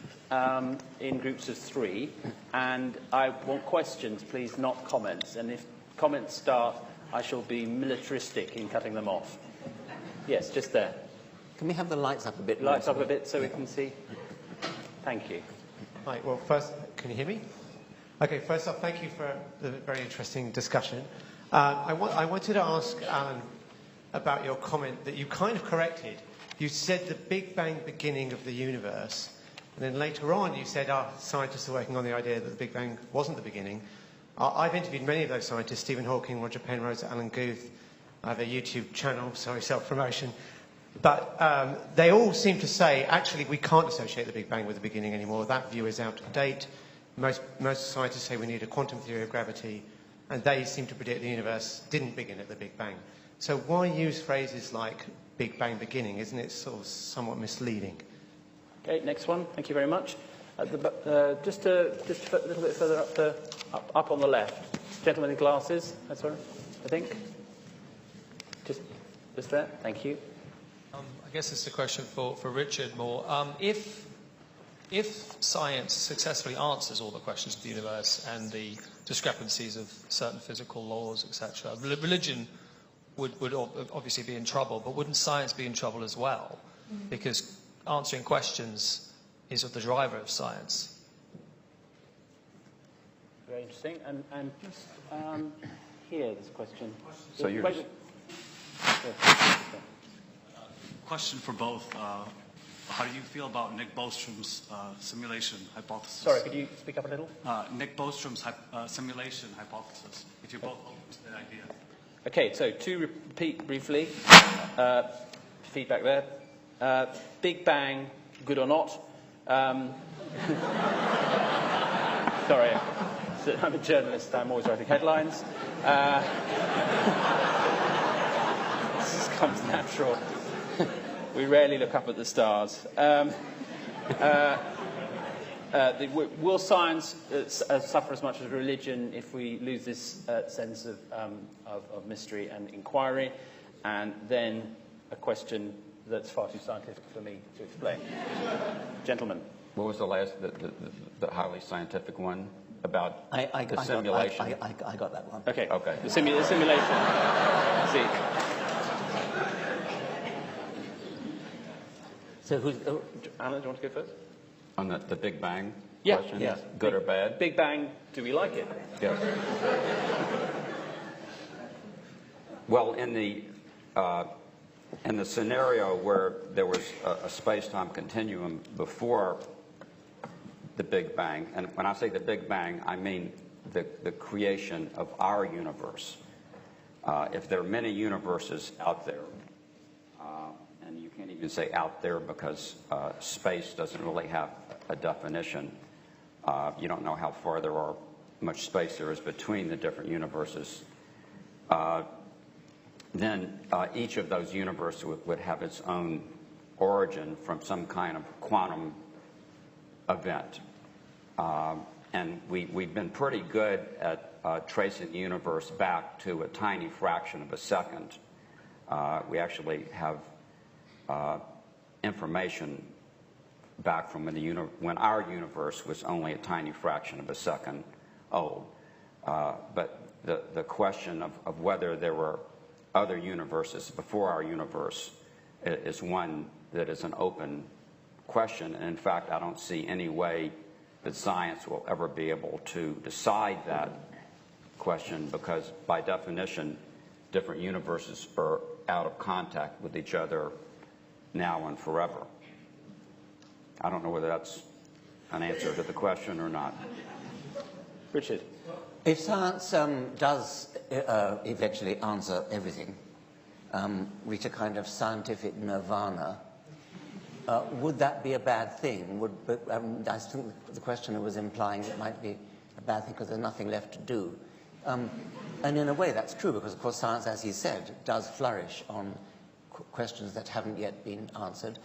in groups of 3, and I want questions, please, not comments. And if comments start, I shall be militaristic in cutting them off. Yes, just there. Can we have the lights up a bit? Lights up a bit so we can see. Thank you. Right, well, first, can you hear me? Okay, first off, thank you for the very interesting discussion. I wanted to ask Alan about your comment that you kind of corrected. You said the Big Bang beginning of the universe, and then later on you said scientists are working on the idea that the Big Bang wasn't the beginning. I've interviewed many of those scientists, Stephen Hawking, Roger Penrose, Alan Guth. I have a YouTube channel, sorry, self-promotion. But they all seem to say, actually, we can't associate the Big Bang with the beginning anymore. That view is out of date. Most scientists say we need a quantum theory of gravity, and they seem to predict the universe didn't begin at the Big Bang. So why use phrases like Big Bang beginning? Isn't it sort of somewhat misleading? Okay, next one. Thank you very much. Just a little bit further up on the left. Gentleman in glasses, that's all right, I think. Just there. Thank you. I guess it's a question for Richard more. If science successfully answers all the questions of the universe and the discrepancies of certain physical laws, etc., religion would obviously be in trouble, but wouldn't science be in trouble as well? Because answering questions is the driver of science. Very interesting. And just here, this question. So you're just... Question for both. How do you feel about Nick Bostrom's simulation hypothesis? Sorry, could you speak up a little? Nick Bostrom's simulation hypothesis, if you're both open to the idea. Okay, so to repeat briefly, feedback there. Big Bang, good or not? Sorry, I'm a journalist, I'm always writing headlines. This comes natural. We rarely look up at the stars. Will science suffer as much as religion if we lose this sense of mystery and inquiry? And then a question that's far too scientific for me to explain. Gentlemen. What was the last, the highly scientific one about the simulation? I got that one. Okay. Okay. The simulation. See. So who's... Anna, do you want to go first? On the Big Bang Yeah. question? Yeah. Good or bad? Big Bang, do we like it? Yes. Well, in the scenario where there was a space-time continuum before the Big Bang, and when I say the Big Bang, I mean the creation of our universe. If there are many universes out there, and you can't even say out there because space doesn't really have a definition. You don't know how far there are, much space there is between the different universes. Then each of those universes would have its own origin from some kind of quantum event. And we've been pretty good at tracing the universe back to a tiny fraction of a second. We actually have information back from when our universe was only a tiny fraction of a second old. But the question of whether there were other universes before our universe is one that is an open question. And in fact, I don't see any way that science will ever be able to decide that question because, by definition, different universes are out of contact with each other now and forever. I don't know whether that's an answer to the question or not. Richard. If science does eventually answer everything, reach a kind of scientific nirvana, would that be a bad thing? I think the questioner was implying it might be a bad thing because there's nothing left to do. And in a way that's true because, of course, science, as he said, does flourish on questions that haven't yet been answered.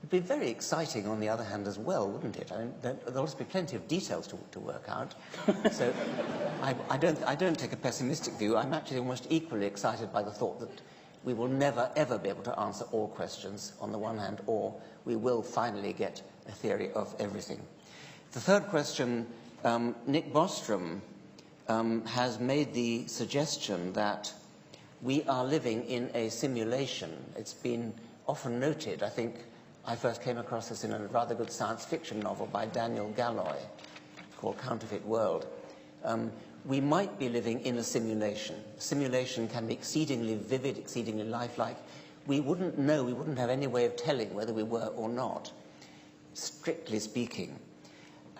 It'd be very exciting, on the other hand, as well, wouldn't it? I mean, there'll also be plenty of details to work out. So I don't take a pessimistic view. I'm actually almost equally excited by the thought that we will never, ever be able to answer all questions on the one hand, or we will finally get a theory of everything. The third question, Nick Bostrom has made the suggestion that we are living in a simulation. It's been often noted, I think I first came across this in a rather good science fiction novel by Daniel Galloy called Counterfeit World. We might be living in a simulation. Simulation can be exceedingly vivid, exceedingly lifelike. We wouldn't know, we wouldn't have any way of telling whether we were or not, strictly speaking.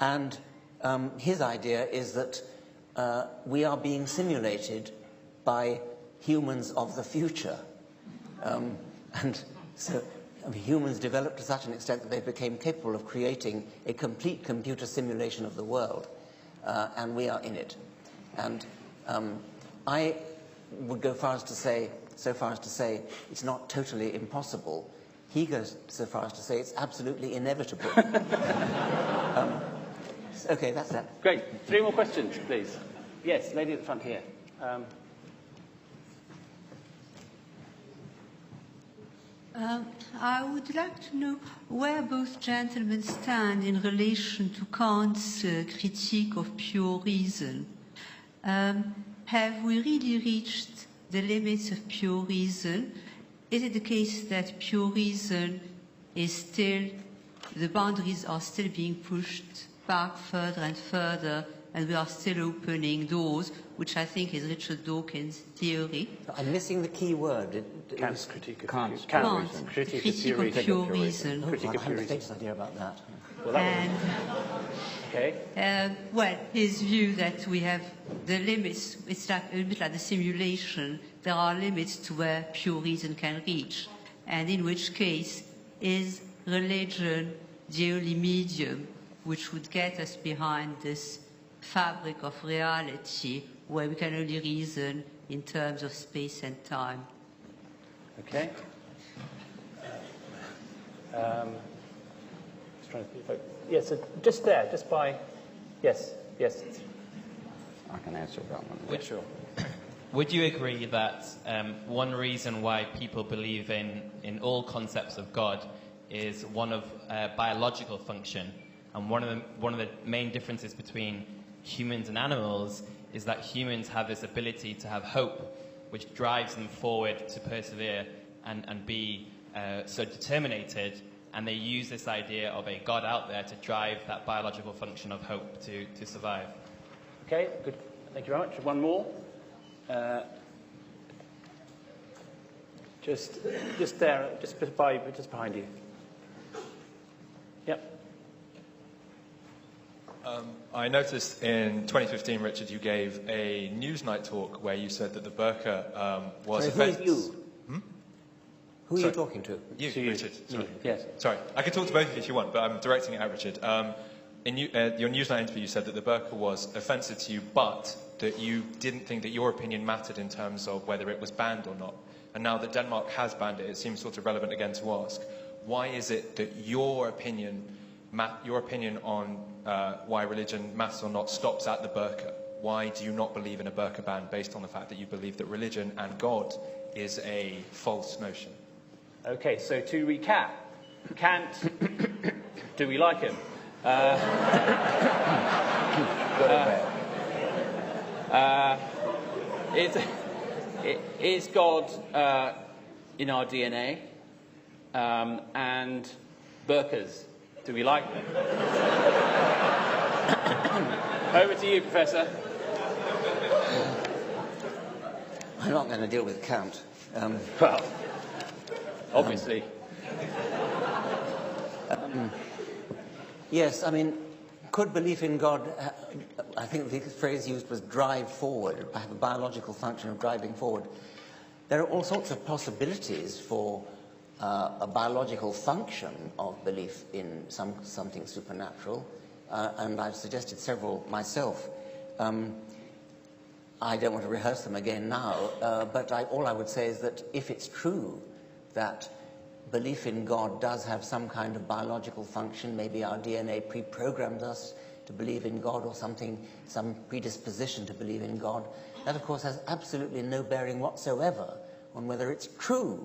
And his idea is that we are being simulated by humans of the future. And so humans developed to such an extent that they became capable of creating a complete computer simulation of the world. And we are in it. And I would go so far as to say it's not totally impossible. He goes so far as to say it's absolutely inevitable. Okay, that's that. Great. 3 more questions, please. Yes, lady at the front here. I would like to know where both gentlemen stand in relation to Kant's critique of pure reason. Have we really reached the limits of pure reason? Is it the case that pure reason is still, the boundaries are still being pushed back further and further, and we are still opening doors, which I think is Richard Dawkins' theory? I'm missing the key word. Kant's critique of Kant's critique of pure reason. Oh, I have a faintest idea about that. Okay. Well, his view that we have the limits, it's like a bit like the simulation, there are limits to where pure reason can reach, and in which case is religion the only medium which would get us behind this fabric of reality where we can only reason in terms of space and time. Okay. Just trying to think. Yes, so just there, just by. Yes, yes. I can answer that one. Sure. Would you agree that one reason why people believe in all concepts of God is one of biological function, and one of the main differences between humans and animals is that humans have this ability to have hope, which drives them forward to persevere and be so determinated, and they use this idea of a God out there to drive that biological function of hope to survive. Okay, good. Thank you very much. One more. Just there, just behind you. Yep. I noticed in 2015, Richard, you gave a Newsnight talk where you said that the burqa was Sorry, who are you? Who are Sorry. you talking to? You, Richard. Sorry. Yes. Sorry. I can talk to both of you if you want, but I'm directing it at Richard. In your Newsnight interview, you said that the burqa was offensive to you, but that you didn't think that your opinion mattered in terms of whether it was banned or not. And now that Denmark has banned it, it seems sort of relevant again to ask, why is it that your opinion on why religion matters or not stops at the burqa? Why do you not believe in a burqa ban based on the fact that you believe that religion and God is a false notion? Okay, so to recap, Kant, do we like him? Is God in our DNA? And burqas, do we like them? Over to you, Professor. I'm not going to deal with Kant. Well, obviously. Yes, I mean, could belief in God, I think the phrase used was drive forward, have a biological function of driving forward. There are all sorts of possibilities for a biological function of belief in something supernatural, and I've suggested several myself. I don't want to rehearse them again now, but all I would say is that if it's true that belief in God does have some kind of biological function, maybe our DNA pre-programs us to believe in God or something, some predisposition to believe in God, that of course has absolutely no bearing whatsoever on whether it's true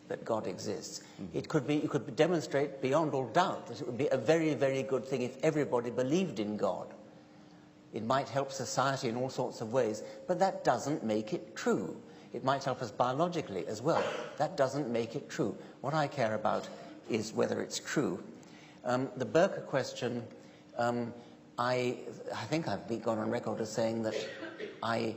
that God exists. It could be, you could demonstrate beyond all doubt that it would be a very, very good thing if everybody believed in God. It might help society in all sorts of ways, but that doesn't make it true. It might help us biologically as well. That doesn't make it true. What I care about is whether it's true. The burqa question, I think I've gone on record as saying that I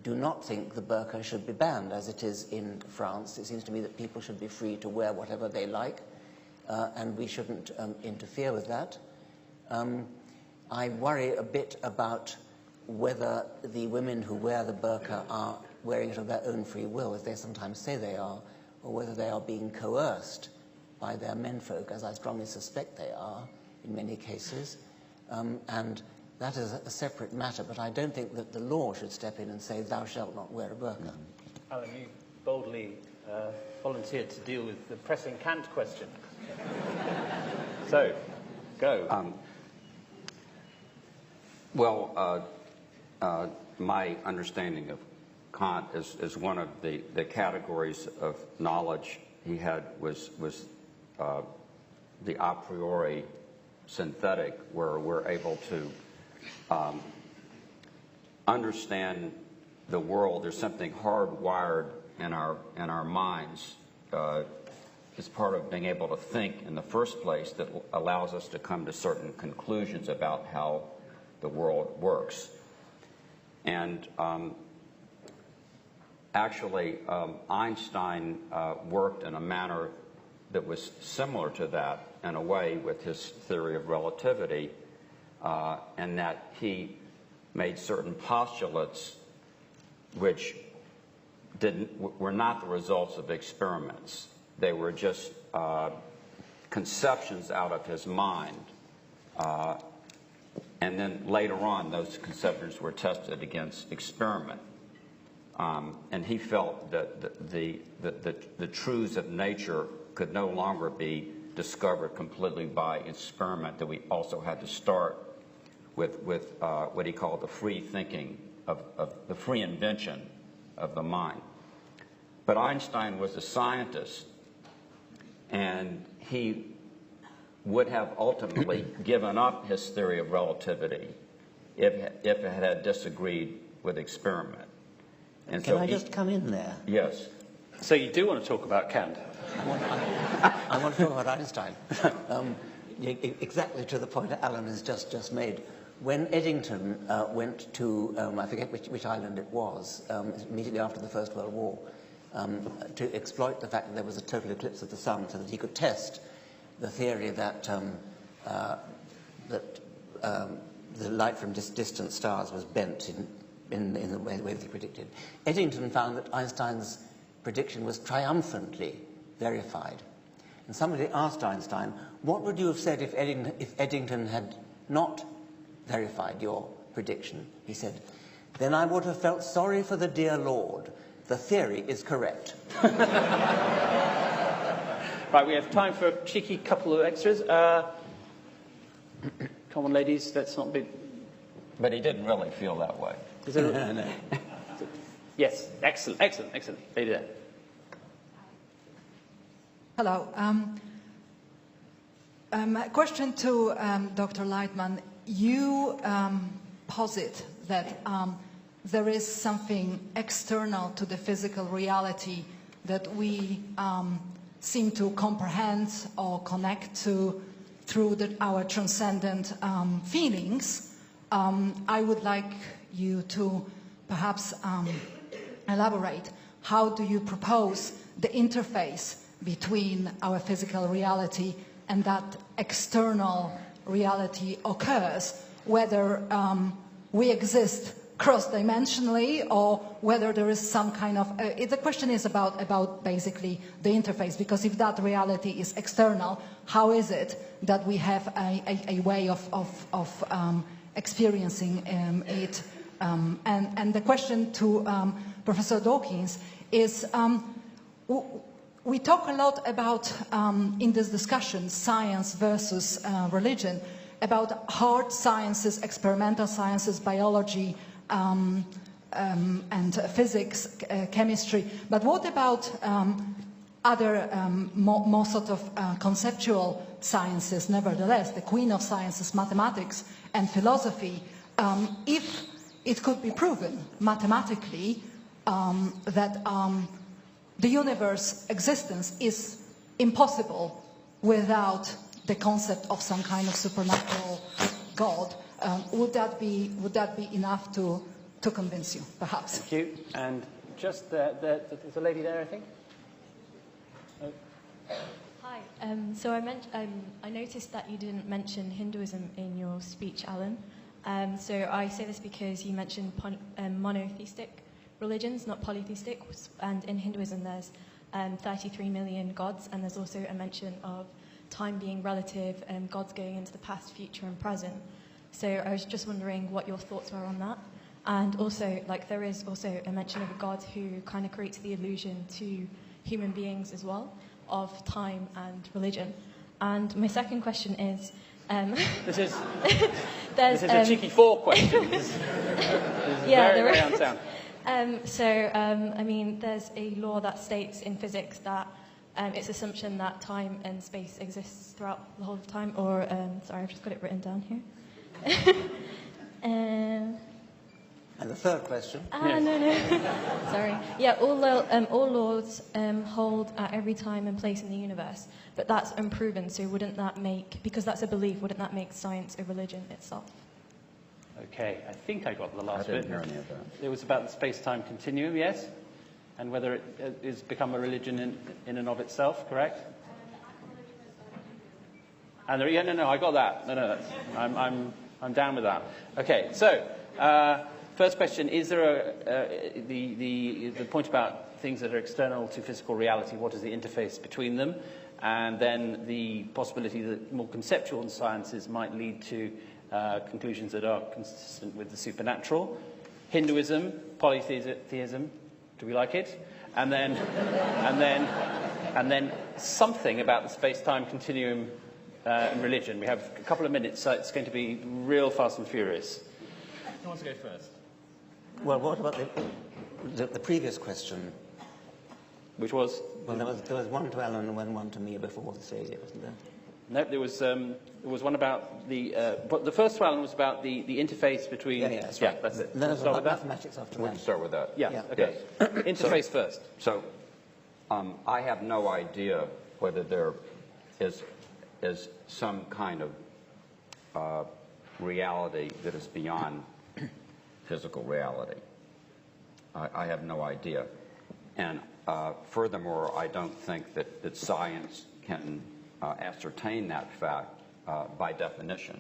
do not think the burqa should be banned as it is in France. It seems to me that people should be free to wear whatever they like, and we shouldn't interfere with that. I worry a bit about whether the women who wear the burqa are wearing it of their own free will, as they sometimes say they are, or whether they are being coerced by their menfolk, as I strongly suspect they are in many cases. And that is a separate matter, but I don't think that the law should step in and say, thou shalt not wear a burqa. Alan, you boldly volunteered to deal with the pressing Kant question. So, go. My understanding of Kant is one of the categories of knowledge he had was the a priori synthetic, where we're able to understand the world. There's something hardwired in our minds as part of being able to think in the first place that allows us to come to certain conclusions about how the world works. And actually, Einstein worked in a manner that was similar to that in a way with his theory of relativity, and that he made certain postulates which were not the results of experiments. They were just conceptions out of his mind. And then later on, those conceptions were tested against experiment. And he felt that the truths of nature could no longer be discovered completely by experiment, that we also had to start with what he called the free thinking, of the free invention of the mind. But Einstein was a scientist, and he would have ultimately given up his theory of relativity if it had disagreed with experiment. And Can I just come in there? Yes. So you do want to talk about Kant? I want to talk about Einstein. Exactly to the point that Alan has just made. When Eddington went to, I forget which island it was, immediately after the First World War, to exploit the fact that there was a total eclipse of the sun so that he could test the theory that the light from distant stars was bent in the way that he predicted. Eddington found that Einstein's prediction was triumphantly verified. And somebody asked Einstein, what would you have said if Eddington had not verified your prediction? He said, then I would have felt sorry for the dear Lord. The theory is correct. Right, we have time for a cheeky couple of extras. Come on, ladies, let's not be... But he didn't really feel that way. Is it... No. Yes, excellent. Lady there. Hello. A question to Dr. Lightman. You posit that there is something external to the physical reality that we seem to comprehend or connect to through our transcendent feelings. I would like you to perhaps elaborate. How do you propose the interface between our physical reality and that external reality occurs, whether we exist cross-dimensionally or whether there is some kind of... the question is about basically the interface, because if that reality is external, how is it that we have a way of experiencing it? And the question to Professor Dawkins is, we talk a lot about, in this discussion, science versus religion, about hard sciences, experimental sciences, biology, and physics, chemistry. But what about other more sort of conceptual sciences? Nevertheless, the queen of sciences, mathematics and philosophy. If it could be proven mathematically that the universe existence is impossible without the concept of some kind of supernatural God, would that be enough to convince you, perhaps? Thank you. And just there's a lady there, I think. Hi. So I noticed that you didn't mention Hinduism in your speech, Alan. So I say this because you mentioned monotheistic religions, not polytheistic. And in Hinduism, there's 33 million gods, and there's also a mention of time being relative and gods going into the past, future, and present. So I was just wondering what your thoughts were on that. And also, like, there is also a mention of a god who kind of creates the illusion to human beings as well of time and religion. And my second question is... this is a cheeky four question. This is very unsound. I mean, there's a law that states in physics that it's assumption that time and space exists throughout the whole of time, or, sorry, I've just got it written down here. And the third question? Yes. No. Sorry. Yeah, all laws hold at every time and place in the universe, but that's unproven, so wouldn't that make, because that's a belief, wouldn't that make science a religion itself? Okay, I think I got the last bit. I didn't hear any of that. It was about the space-time continuum, yes? And whether it has become a religion in and of itself, correct? And I got that. No, I'm down with that. Okay, so first question: is there the point about things that are external to physical reality? What is the interface between them? And then the possibility that more conceptual sciences might lead to conclusions that are consistent with the supernatural. Hinduism, polytheism. Do we like it? And then something about the space-time continuum and religion. We have a couple of minutes, so it's going to be real fast and furious. Who wants to go first? Well, what about the previous question? Which was? Well, there was one to Alan and one to me before the stadium, wasn't there? No, there was one about but the first one was about the interface between... Yeah, that's right. Yeah, that's it. Then there's start with that? mathematics after We that. can start with that. Yeah, okay. Interface first. So, I have no idea whether there is some kind of reality that is beyond physical reality. I have no idea. And furthermore, I don't think that science can ascertain that fact by definition.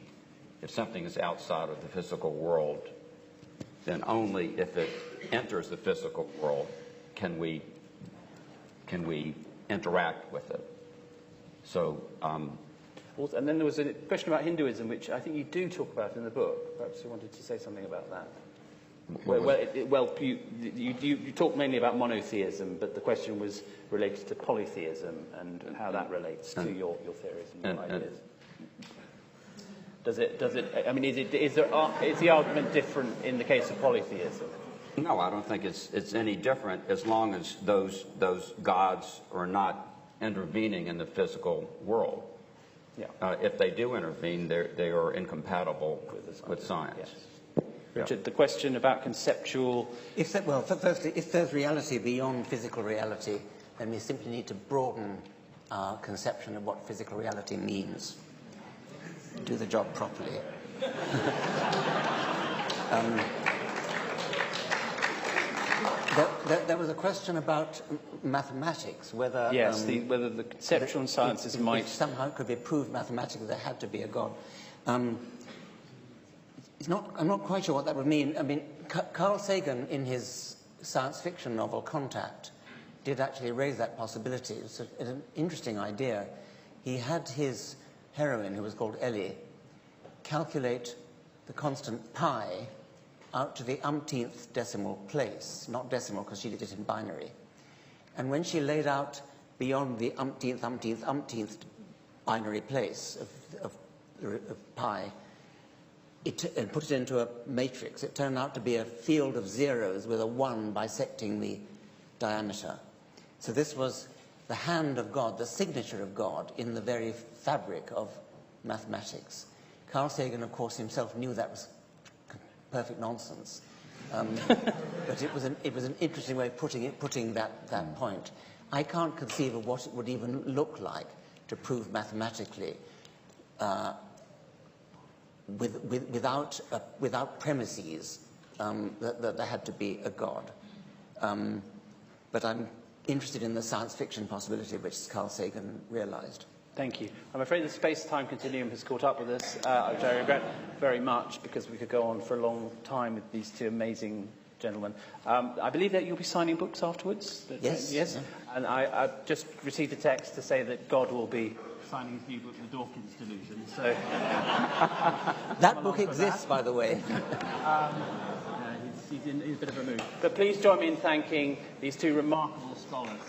If something is outside of the physical world, then only if it enters the physical world can we interact with it. So, and then there was a question about Hinduism, which I think you do talk about in the book. Perhaps you wanted to say something about that. You talk mainly about monotheism, but the question was related to polytheism and how that relates to your theories and your ideas. Does it? I mean, is the argument different in the case of polytheism? No, I don't think it's any different as long as those gods are not intervening in the physical world. Yeah. If they do intervene, they are incompatible with science. Yes. Richard, the question about conceptual... Firstly, if there's reality beyond physical reality, then we simply need to broaden our conception of what physical reality means. Do the job properly. There was a question about mathematics, whether... Yes, whether the conceptual sciences might... somehow it could be proved mathematically there had to be a God. I'm not quite sure what that would mean. I mean, Carl Sagan, in his science fiction novel Contact, did actually raise that possibility. It's an interesting idea. He had his heroine, who was called Ellie, calculate the constant pi out to the umpteenth decimal place, not decimal because she did it in binary. And when she laid out beyond the umpteenth binary place of pi, and put it into a matrix, it turned out to be a field of zeros with a 1 bisecting the diameter. So this was the hand of God, the signature of God in the very fabric of mathematics. Carl Sagan, of course, himself knew that was perfect nonsense. But it was an interesting way of putting that point. I can't conceive of what it would even look like to prove mathematically without premises that there had to be a God. But I'm interested in the science fiction possibility which Carl Sagan realized. Thank you. I'm afraid the space-time continuum has caught up with us, which I regret very much, because we could go on for a long time with these two amazing gentlemen. I believe that you'll be signing books afterwards? Yes. Yes? Yeah. And I've just received a text to say that God will be signing his new book, The Dawkins Delusion. So that book exists, by the way. He's in a bit of a mood. But please join me in thanking these two remarkable scholars.